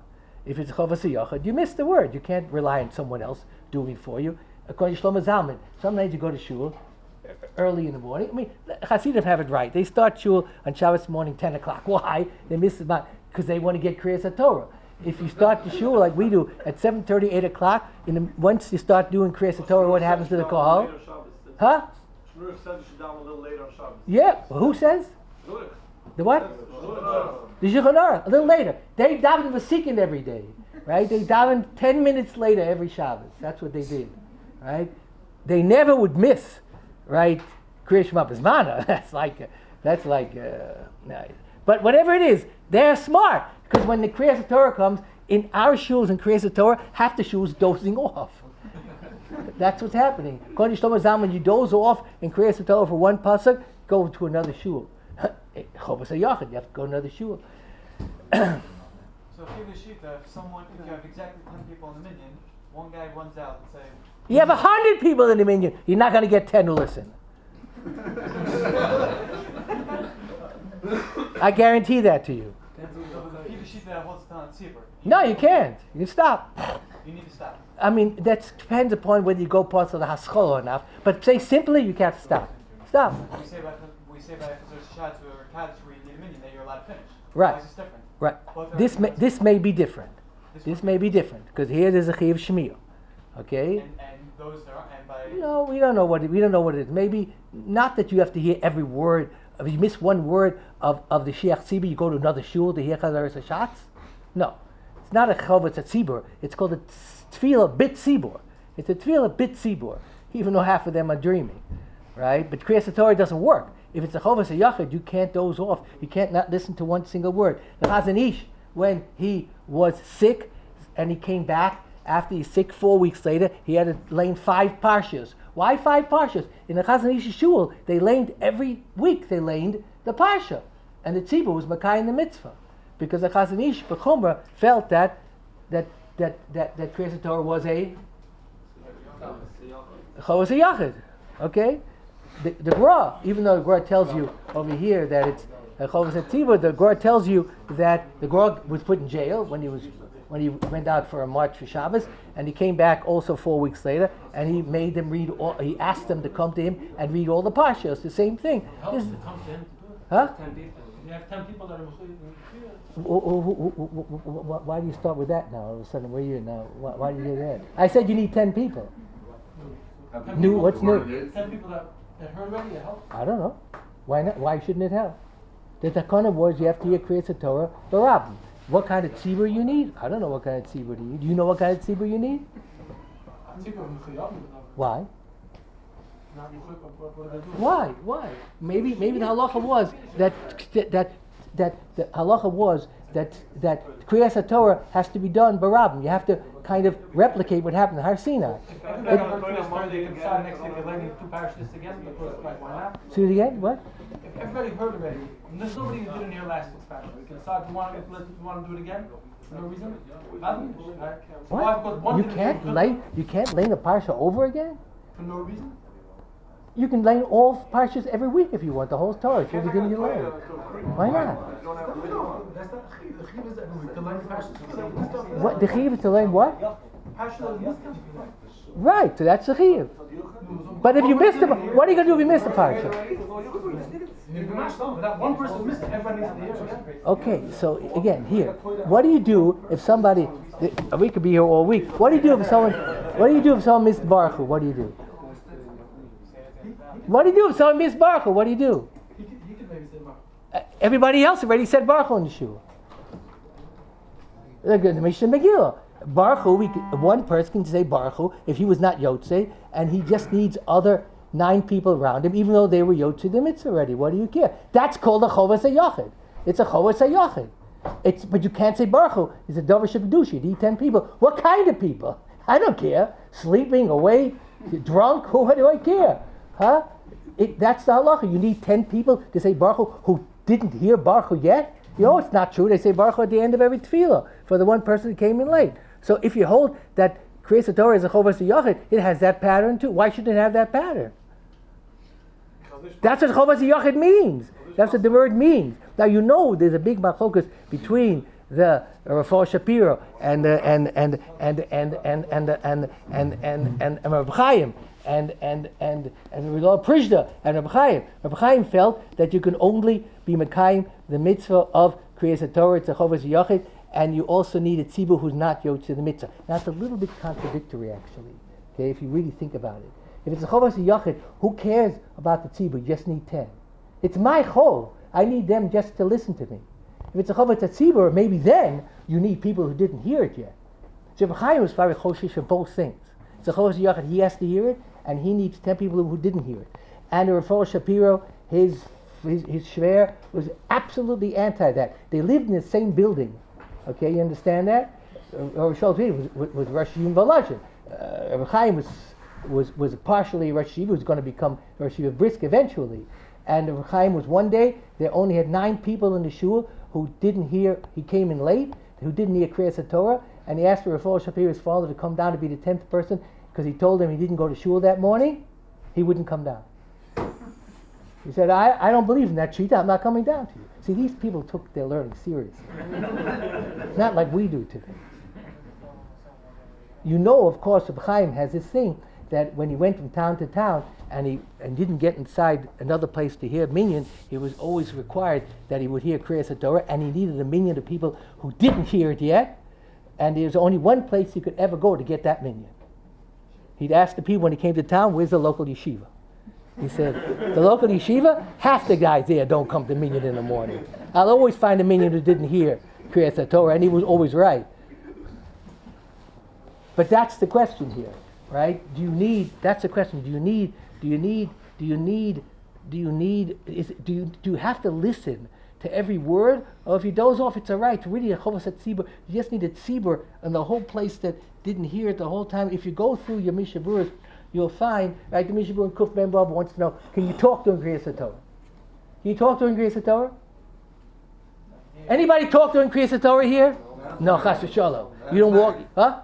If it's Chovas HaYachid, you missed the word. You can't rely on someone else doing it for you. According to Shlomo Zalman, sometimes you go to shul early in the morning. I mean, Hasidim have it right. They start shul on Shabbos morning, 10 o'clock. Why? They miss it because they want to get Krias HaTorah. If you start the shul like we do at 7:30, 8 o'clock, once you start doing Krias HaTorah, what happens to the Kohal? Huh? Shmuel said you should down a little later on Shabbos. Yeah. Well, who says? The what? The Shulchan Aruch. A little later. They daven v'sikin every day, right? They daven 10 minutes later every Shabbos. That's what they did, right? They never would miss, right? Krias Shema B'zmana. That's like. But whatever it is, they're smart because when the Krias HaTorah comes in our shuls and Krias HaTorah, half the shuls dozing off. That's what's happening. According to Shlomo Zalman, you doze off in Krias HaTorah for one pasuk, go to another shul. Chovas HaYachid, you have to go to another shul. So if you have a shita, if you have exactly 10 people in the minyan, one guy runs out and says, You have 100 people in the minyan, you're not going to get 10 to listen. I guarantee that to you. so if you have a shita that holds it on tzibur, No, you can't. You can stop. you need to stop. I mean, that depends upon whether you go parts of the haschol or not. But say simply, you can't stop. Stop. We say about there's shots or kaddish where you need a minyan that you're allowed to finish. Right. Why is this different? Right. Both are This may be different. This may be different because here there's a chiyuv shmiyah. Okay. And those are and by No, we don't know what it is. Maybe not that you have to hear every word. If you miss one word of the Shiach Tzibur, you go to another shul to hear Chazaras HaShatz? No. It's not a Chovas HaTzibur. It's called a Tefillah Bit Tzibur. It's a Tefillah Bit Tzibur, even though half of them are dreaming. Right? But Krias HaTorah doesn't work. If it's a Chovas HaYachid, you can't doze off. You can't not listen to one single word. The Chazon Ish, when he was sick and he came back, after he's sick 4 weeks later, he had to learn 5 parshas. Why 5 parshas? In the Chazon Ish Shul, they learned every week. They learned the parsha, and the tzibur was makai in the mitzvah, because the Chazon Ish B'chumrah felt that Krias HaTorah was a Chovas HaYachid. Okay, the Gemara, even though the Gemara tells you over here that it's a Chovas HaTzibur, the Gemara tells you that the Gemara was put in jail when he went out for a march for Shabbos, and he came back also 4 weeks later, and he made them read he asked them to come to him and read all the parshas, the same thing. Helps to come to him to do it. Huh? 10 people. You have 10 people that are Muslim. Why do you start with that now? All of a sudden, where are you now? Why do you do that? I said you need 10 people. New? What's new? 10 people that heard already, it helps. I don't know. Why not? Why shouldn't it help? The takana was you have to hear Krias HaTorah barabim. What kind of tzibur you need? I don't know what kind of tzibur you need. Do you know what kind of tzibur you need? Why? Why? Maybe the halacha was that the halacha was that Krias HaTorah has to be done barabim. You have to kind of replicate what happened in Har Sinai. Everybody heard Krias HaTorah, they can start next week. They're learning 2 parashas again. Why not? See it again? What? If everybody heard already, and there's nobody who didn't hear last week's parashas. We can start. You want to do it again? For no reason? Right? So why? Because one You didn't can't learn a parsha over again? for no reason. You can learn all parshas every week if you want, the whole Torah. It's everything you learn. Why not? That's not the chiyuv is every week to learn parshas. What the chiyuv is to learn what? Right, so that's the chiyuv. But if you missed the, what are you going to do if you missed the parsha? That one person missed it, everybody needs to hear it. Okay, so again, here, what do you do if somebody? We could be here all week. What do you do if someone? What do you do if someone missed Baruch Hu? What do you do? What do you do if someone missed Baruch Hu? What do you do? He could maybe say Baruch. Everybody else already said Baruch Hu in the shul. The Mishnah Megillah. Baruch Hu, one person can say Baruch Hu if he was not Yotze, and he just needs other 9 people around him, even though they were Yotze the mitzvah already. What do you care? That's called a Chovas HaYachid. It's a Chovas HaYachid. But you can't say Baruch Hu. It's a Dover Shebdushi. You need 10 people. What kind of people? I don't care. Sleeping, awake, drunk, what do I care? Huh? That's the halacha. You need 10 people to say Baruch Hu who didn't hear Baruch Hu yet. You know, it's not true. They say Baruch Hu at the end of every tefillah for the one person who came in late. So if you hold that Krias HaTorah is a Chovas HaYachid, it has that pattern too. Why shouldn't it have that pattern? That's what Chovas HaYachid means. That's what the word means. Now you know there's a big machlokus between the Rav Shapiro and Rabbi Chaim and Rabbi Prishda and Rabbi Chaim. Rabbi Chaim felt that you can only be Mekayim the mitzvah of Krias HaTorah, it's a Chovas HaYachid, and you also need a tzibur who's not Yotze the mitzvah. Now it's a little bit contradictory actually, okay, if you really think about it. If it's a Chovas HaYachid, who cares about the tzibur? You just need 10. It's my chol. I need them just to listen to me. If it's a Chovas HaTzibur, maybe then you need people who didn't hear it yet. So Rabbi Chaim was very choshish for both things. It's a Chovas HaYachid, he has to hear it, and he needs 10 people who didn't hear it. And the Rav Shapiro, his shver was absolutely anti that. They lived in the same building. Okay, you understand that? Rav Shapiro was Rosh Yeshiva Volozhin. Rabbi Chaim was partially Rosh Yeshiva, was going to become Rosh Yeshiva Brisk eventually. And Rabbi Chaim was one day, they only had 9 people in the shul who didn't hear, he came in late, who didn't hear Krias HaTorah, and he asked Rav Shapiro's father to come down to be the 10th person, because he told him he didn't go to shul that morning, he wouldn't come down. He said, I don't believe in that shita, I'm not coming down to you. See, these people took their learning seriously. Not like we do today. You know, of course, Rabbi Chaim has this thing that when he went from town to town and he didn't get inside another place to hear minyan, he was always required that he would hear Krias HaTorah, and he needed a minyan of people who didn't hear it yet, and there's only one place he could ever go to get that minyan. He'd ask the people when he came to town, where's the local yeshiva? He said, the local yeshiva, half the guys there don't come to minyan in the morning. I'll always find a minyan who didn't hear Krias HaTorah, and he was always right. But that's the question here, right? That's the question. Do you have to listen to every word? Or if you doze off, it's all right. It's really a Chovas HaTzibur. You just need a tzibur and the whole place that didn't hear it the whole time. If you go through your Mishaburas, you'll find, right, the Mishabur and Kuf Ben Bab wants to know, can you talk to him in Krias HaTorah? Can you talk to him in Krias HaTorah? Anybody talk to him in Krias HaTorah here? No, chas v'shalom. You don't walk, huh?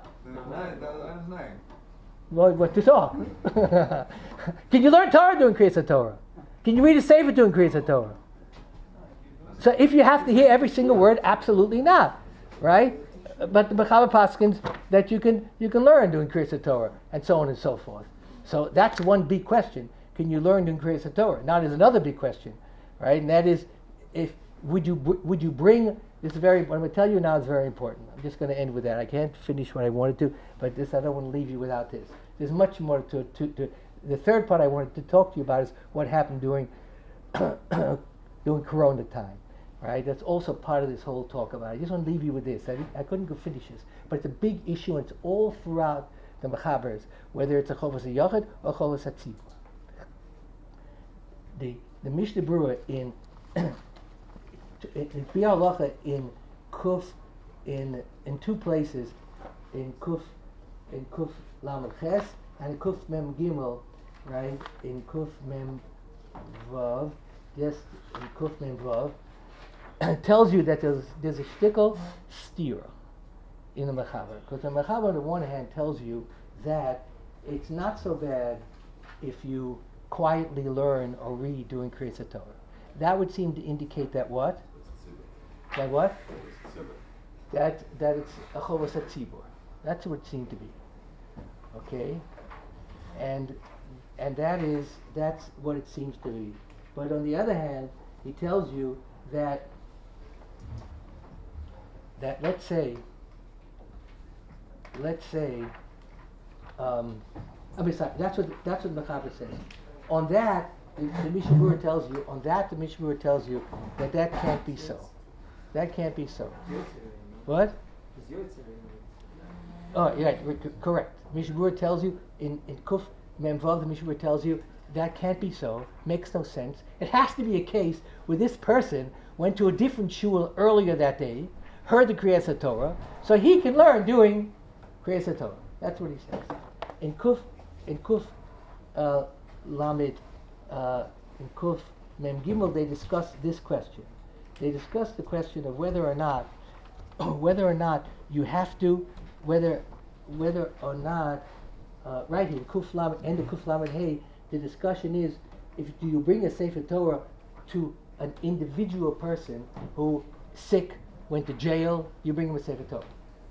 What to talk? Can you learn Torah doing Krias HaTorah? Can you read a sefer doing Krias HaTorah? So if you have to hear every single word, absolutely not, right? But the Mechaber paskins that you can learn doing Krias HaTorah, and so on and so forth. So that's one big question. Can you learn doing Krias HaTorah? Now there's another big question, right? And that is, would you bring this is very. What I'm going to tell you now is very important. I'm just going to end with that. I can't finish what I wanted to, but I don't want to leave you without this. There's much more to the third part I wanted to talk to you about is what happened during Corona time, right? That's also part of this whole talk about it. I just want to leave you with this. I couldn't go finish this, but it's a big issue, and it's all throughout the Mechabers, whether it's a Chovas HaYachid or Chovas HaTzibur. The Mishnah Berurah in Biur Halacha in Kuf in two places, in Kuf Lamed Ches and Kuf Mem Gimel, right? In Kuf Mem Vav, just in Kuf Mem Vav, tells you that there's a shtickle steer in the Mechaber, because the Mechaber on the one hand tells you that it's not so bad if you quietly learn or read during Krias HaTorah. That would seem to indicate that what? That what? That it's a Chovas HaTzibur. That's what it seemed to be. Okay? And that's what it seems to be. But on the other hand, he tells you that let's say that's what Mechaber says. On that, the Mishnah Berurah tells you. On that, the Mishnah Berurah tells you that can't be so. That can't be so. What? Oh, yeah, correct. Mishnah Berurah tells you in Kuf Mem Vav, the Mishnah Berurah tells you that can't be so. Makes no sense. It has to be a case where this person went to a different shul earlier that day, heard the Krias HaTorah, so he can learn doing Krias HaTorah. That's what he says. In Kuf Lamed, in Kuf Mem Gimel, they discuss this question. They discuss the question of whether or not you have to, whether or not, right here, Kuf Lamed, end of Kuf Lamed Hey, the discussion is, do you bring a Sefer Torah to an individual person who sick, went to jail, you bring him a Sefer Torah.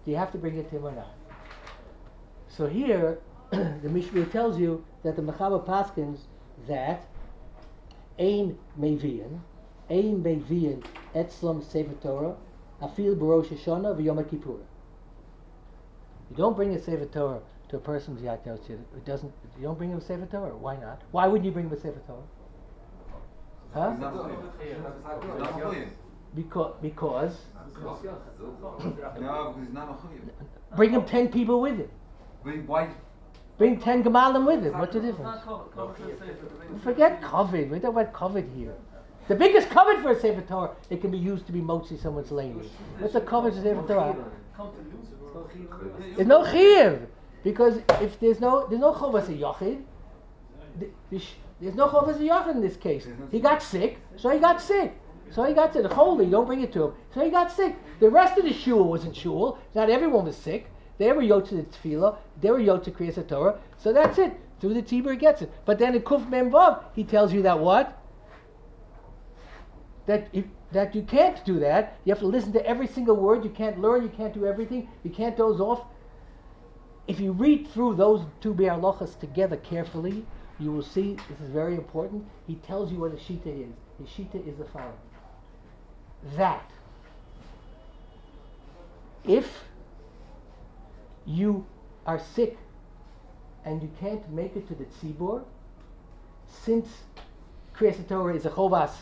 Do you have to bring it to him or not? So here, the Mishnah tells you that the Mechaber paskins that Ein Mevian Etzlam Sefer Torah Afil B'Rosh Hashanah V'Yom Kippur. You don't bring a Sefer Torah to a person who's Yatnot. You don't bring him a Sefer Torah. Why not? Why wouldn't you bring him a Sefer Torah? Huh? Because No, because he's not a chuyuv. bring him 10 people with him. Why? Bring 10 Gemalim with him. What's the difference? Forget covet. We're talking about covet here. The biggest covet for a Sefer Torah, it can be used to be motzi someone's language. What's the covet for Sefer Torah? There's no chiyuv, because if there's no chovas a yochid, there's no chovas a yochid in this case. He got sick, so he got sick. The holy, you don't bring it to him. So he got sick. The rest of the shul wasn't shul. Not everyone was sick. They were yotze to tefillah. They were yotze to Krias HaTorah. So that's it. Through the tzibur he gets it. But then in Kuf Mem Vav, he tells you that what? That you can't do that. You have to listen to every single word. You can't learn. You can't do everything. You can't doze off. If you read through those two be'alochas together carefully, you will see, this is very important, he tells you what a shita is. His shita is the following. That if you are sick and you can't make it to the tzibur, since Krias HaTorah is a chovas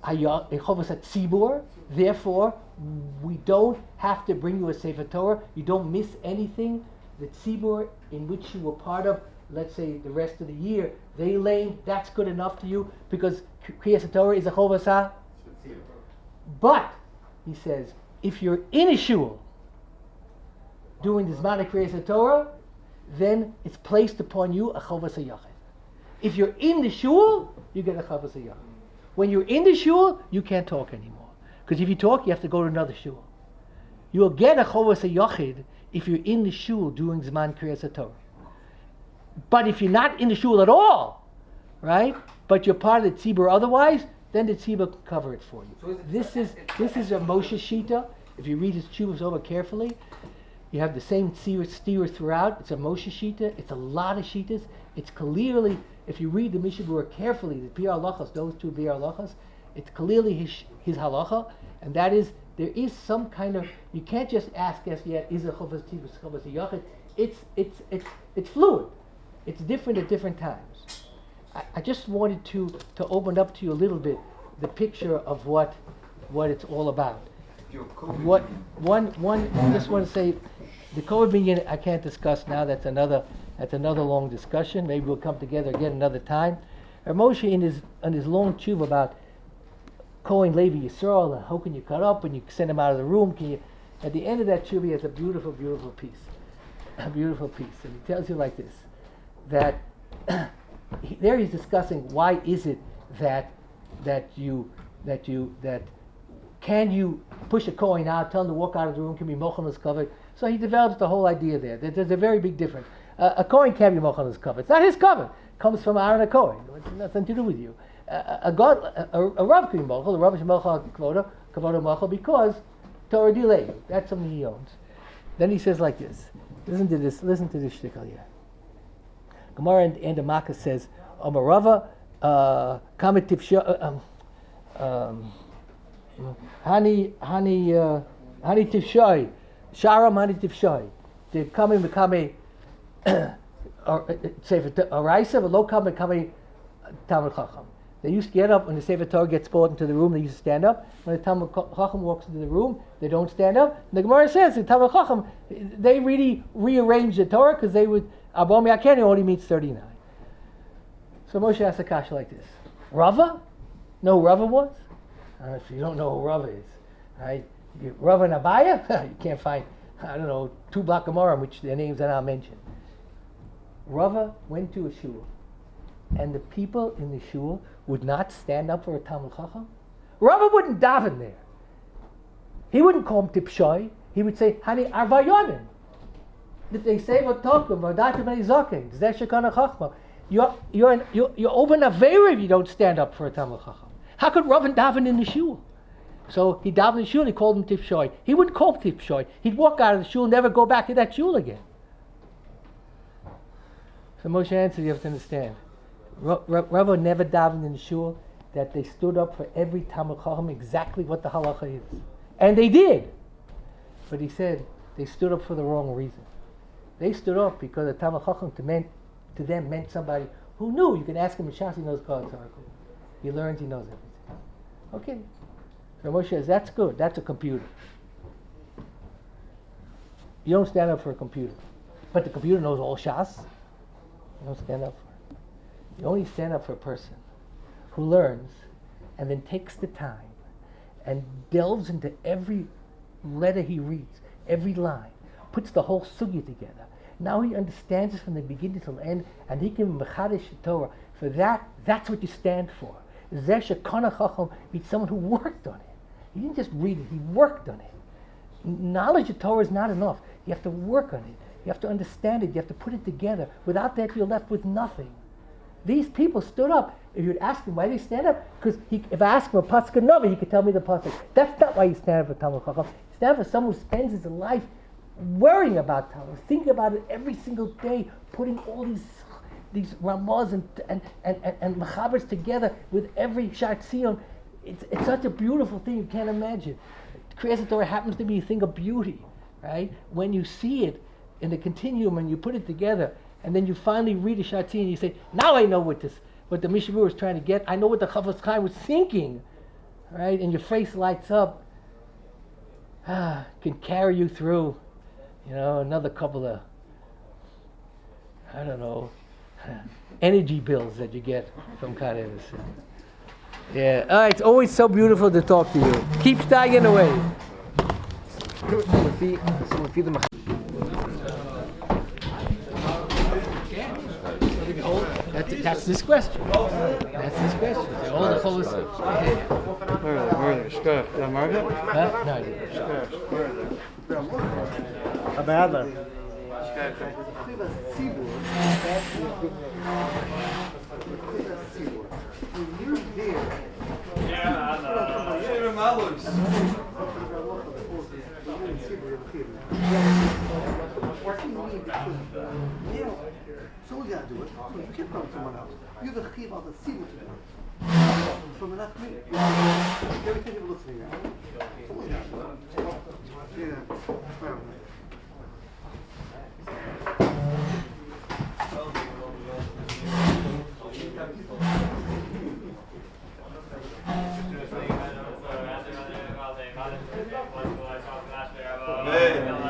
tzibur, therefore we don't have to bring you a Sefer Torah. You don't miss anything. The tzibur in which you were part of, let's say the rest of the year, they lane, that's good enough to you because Krias HaTorah is a chovas. But he says, if you're in a shul doing the Zman of Krias HaTorah, then it's placed upon you a chovas hayachid. If you're in the shul, you get a chovas hayachid. When you're in the shul, you can't talk anymore. Because if you talk, you have to go to another shul. You'll get a chovas hayachid if you're in the shul doing Zman Krias HaTorah. But if you're not in the shul at all, right, but you're part of the tzibur otherwise, then the tzibur can cover it for you. So this is a Moshe Shita. If you read his tshuvos over carefully, you have the same steer throughout. It's a Moshe Shita. It's a lot of Shitas. It's clearly, if you read the Mishnah Berurah carefully, the Biur Halachos, those two Biur Halachos, it's clearly his halacha, and that is, there is some kind of, you can't just ask us yet, is it chovas tzibur, chovas yachid? It's fluid. It's different at different times. I just wanted to open up to you a little bit the picture of what it's all about. I just want to say, the COVID minyan I can't discuss now. That's another long discussion. Maybe we'll come together again another time. Moshe in his long tshuva about Kohen Levi Yisrael and how can you cut up and you send him out of the room? Can you? At the end of that tshuva, he has a beautiful piece, and he tells you like this, that there he's discussing why is it that can you push a Kohen out, tell him to walk out of the room, can be mochanos covered. So he develops the whole idea there. There's a very big difference. A Kohen can't be mochanos covered. It's not his cover. It comes from Aaron a Kohen. It's nothing to do with you. A Rav can be mochel. A Rav is mochel kavoda mochel because Torah delay. That's something he owns. Then he says like this. Listen to this shtickle here. Gemara and the Makkah says, Amarava kamet tifsha hani tifshai sharam hani tifshai. They come in become say for a raisa, but lo come become Talmud Chacham. They used to get up when the Sefer Torah gets brought into the room. They used to stand up. When the Talmud Chacham walks into the room, they don't stand up. And the Gemara says the Talmud Chacham, they really rearranged the Torah because they would Abom Yakeni only meets 39. So Moshe asked a kasha like this: Rava? No, Rava was. I don't know if you don't know who Rava is, right? Rava and Abaya? You can't find, I don't know, 2 block Gemara in which their names are not mentioned. Rava went to a shul, and the people in the shul would not stand up for a Talmud Chacham. Rava wouldn't daven there. He wouldn't call him Tipshoy. He would say, Hani Arvayonim. If they say what talk about Vadatim and Izakim, Zeh Shekana Chachma, you're over an Aveira if you don't stand up for a Talmud Chacham. How could Rav daven in the shul? So he davened in the shul and he called him Tipshoy. He wouldn't call him Tipshoy. He'd walk out of the shul and never go back to that shul again. So Moshe answered, you have to understand. Rava never davened in the shul that they stood up for every Talmud Chacham exactly what the halacha is. And they did. But he said they stood up for the wrong reason. They stood up because the Talmud Chacham to them meant somebody who knew. You can ask him in Shas, he knows Kol HaTorah. He learns, he knows everything. Okay. So Moshe says, that's good. That's a computer. You don't stand up for a computer. But the computer knows all Shas. You don't stand up for it. You only stand up for a person who learns and then takes the time and delves into every letter he reads, every line, puts the whole sugya together. Now he understands it from the beginning till the end, and he can mechadish Torah. For that, that's what you stand for. Zeh Shekana Chacham means someone who worked on it. He didn't just read it, he worked on it. Knowledge of Torah is not enough. You have to work on it. You have to understand it. You have to put it together. Without that, you're left with nothing. These people stood up. If you'd ask him why they stand up, because if I ask him a pasuk nova, he could tell me the pasuk. That's not why you stand up for Talmud Chacham. You stand up for someone who spends his life worrying about Talmud, thinking about it every single day, putting all these ramaz and machabers together with every Shar Tzion. It's such a beautiful thing you can't imagine. Krias HaTorah happens to be a thing of beauty, right? When you see it in the continuum and you put it together, and then you finally read a Shar Tzion and you say, now I know what the Mishnah was trying to get. I know what the Chafetz Chaim was thinking, right? And your face lights up. Can carry you through, another couple of, I don't know, energy bills that you get from Krias. Yeah, all right, it's always so beautiful to talk to you. Keep steiging away. That's this question. That's this question. All the whole Where are they? Shkar. The market? Huh? No, I didn't. Rabbi Adler. Someone's got to do it. You can't come to someone else. You have a chiv of the sibur to do it. From enough minutes. Every time you're listening now. Someone's got to do it. Yeah. Hey.